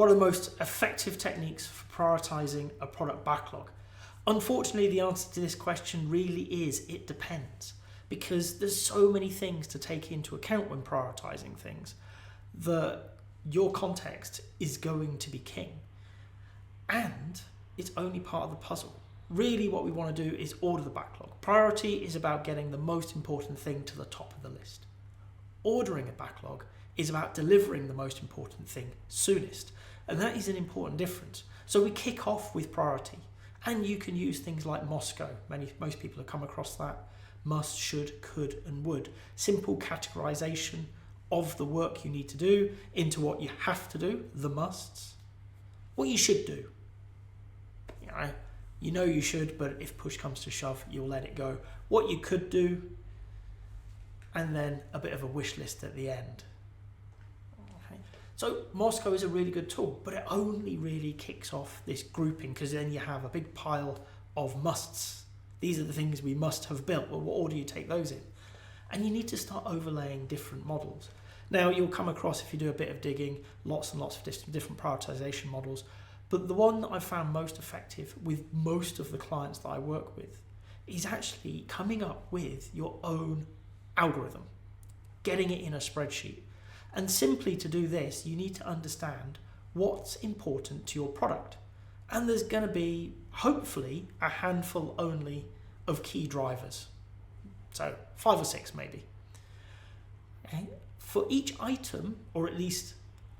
what are the most effective techniques for prioritizing a product backlog? Unfortunately, the answer to this question really is it depends, because there's so many things to take into account when prioritizing things that your context is going to be king. And it's only part of the puzzle. Really what we want to do is order the backlog. Priority is about getting the most important thing to the top of the list. Ordering a backlog is about delivering the most important thing soonest. And that is an important difference. So we kick off with priority. And you can use things like Moscow. Most people have come across that. Must, should, could, and would. Simple categorization of the work you need to do into what you have to do, the musts, what you should do. You know you should, but if push comes to shove, you'll let it go. What you could do, and then a bit of a wish list at the end. So Moscow is a really good tool, but it only really kicks off this grouping because then you have a big pile of musts. These are the things we must have built. Well, what order do you take those in? And you need to start overlaying different models. Now you'll come across, if you do a bit of digging, lots and lots of different prioritization models. But the one that I've found most effective with most of the clients that I work with is actually coming up with your own algorithm, getting it in a spreadsheet. And simply to do this, you need to understand what's important to your product. And there's going to be, hopefully, a handful only of key drivers. So 5 or 6 maybe. Okay. For each item, or at least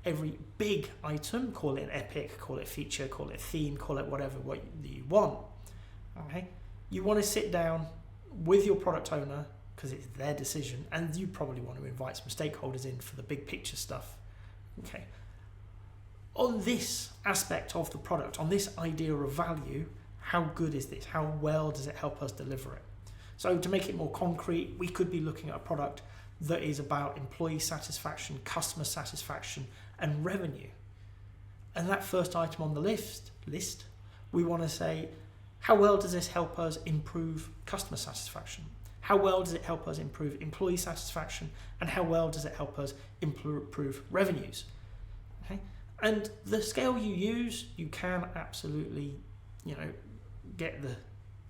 every big item, call it an epic, call it feature, call it theme, call it whatever you want. Okay. You want to sit down with your product owner, because it's their decision, and you probably want to invite some stakeholders in for the big picture stuff. Okay. On this aspect of the product, on this idea of value, how good is this? How well does it help us deliver it? So to make it more concrete, we could be looking at a product that is about employee satisfaction, customer satisfaction, and revenue. And that first item on the list, we want to say, how well does this help us improve customer satisfaction? How well does it help us improve employee satisfaction? And how well does it help us improve revenues? Okay? And the scale you use, you can absolutely, get the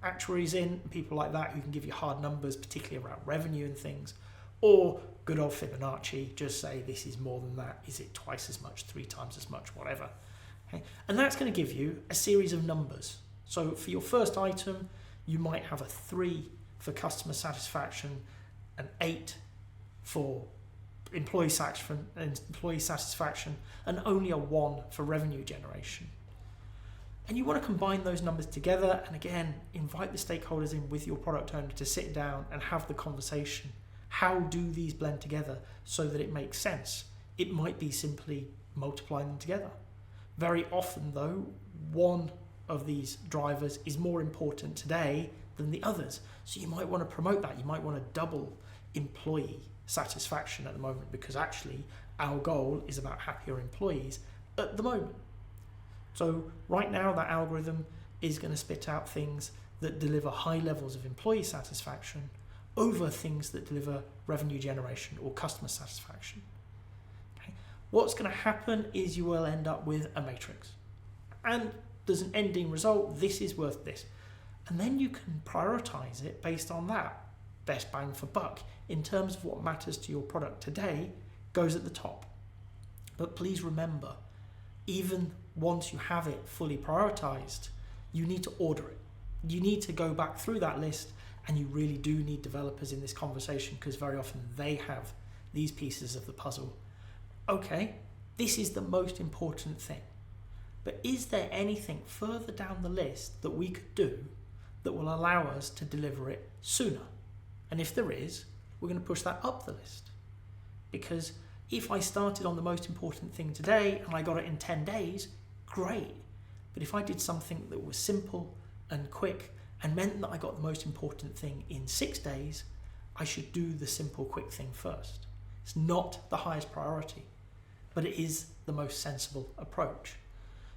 actuaries in, people like that who can give you hard numbers, particularly around revenue and things. Or good old Fibonacci, just say this is more than that. Is it twice as much, 3 times as much, whatever? Okay? And that's going to give you a series of numbers. So for your first item, you might have a 3 for customer satisfaction, an 8 for employee satisfaction, and only a 1 for revenue generation. And you want to combine those numbers together, and again, invite the stakeholders in with your product owner to sit down and have the conversation. How do these blend together so that it makes sense? It might be simply multiplying them together. Very often, though, one of these drivers is more important today than the others. So you might want to promote that. You might want to double employee satisfaction at the moment, because actually our goal is about happier employees at the moment. So right now that algorithm is going to spit out things that deliver high levels of employee satisfaction over things that deliver revenue generation or customer satisfaction. Okay. What's going to happen is you will end up with a matrix. And there's an ending result, this is worth this. And then you can prioritize it based on that. Best bang for buck in terms of what matters to your product today goes at the top. But please remember, even once you have it fully prioritized, you need to order it. You need to go back through that list, and you really do need developers in this conversation, because very often they have these pieces of the puzzle. Okay, this is the most important thing. But is there anything further down the list that we could do that will allow us to deliver it sooner? And if there is, we're going to push that up the list. Because if I started on the most important thing today and I got it in 10 days, great. But if I did something that was simple and quick and meant that I got the most important thing in 6 days, I should do the simple, quick thing first. It's not the highest priority, but it is the most sensible approach.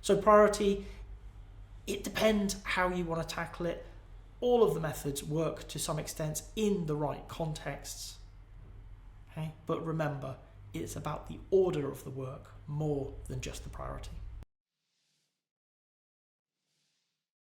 So priority, it depends how you want to tackle it. All of the methods work to some extent in the right contexts. Okay? But remember, it's about the order of the work more than just the priority.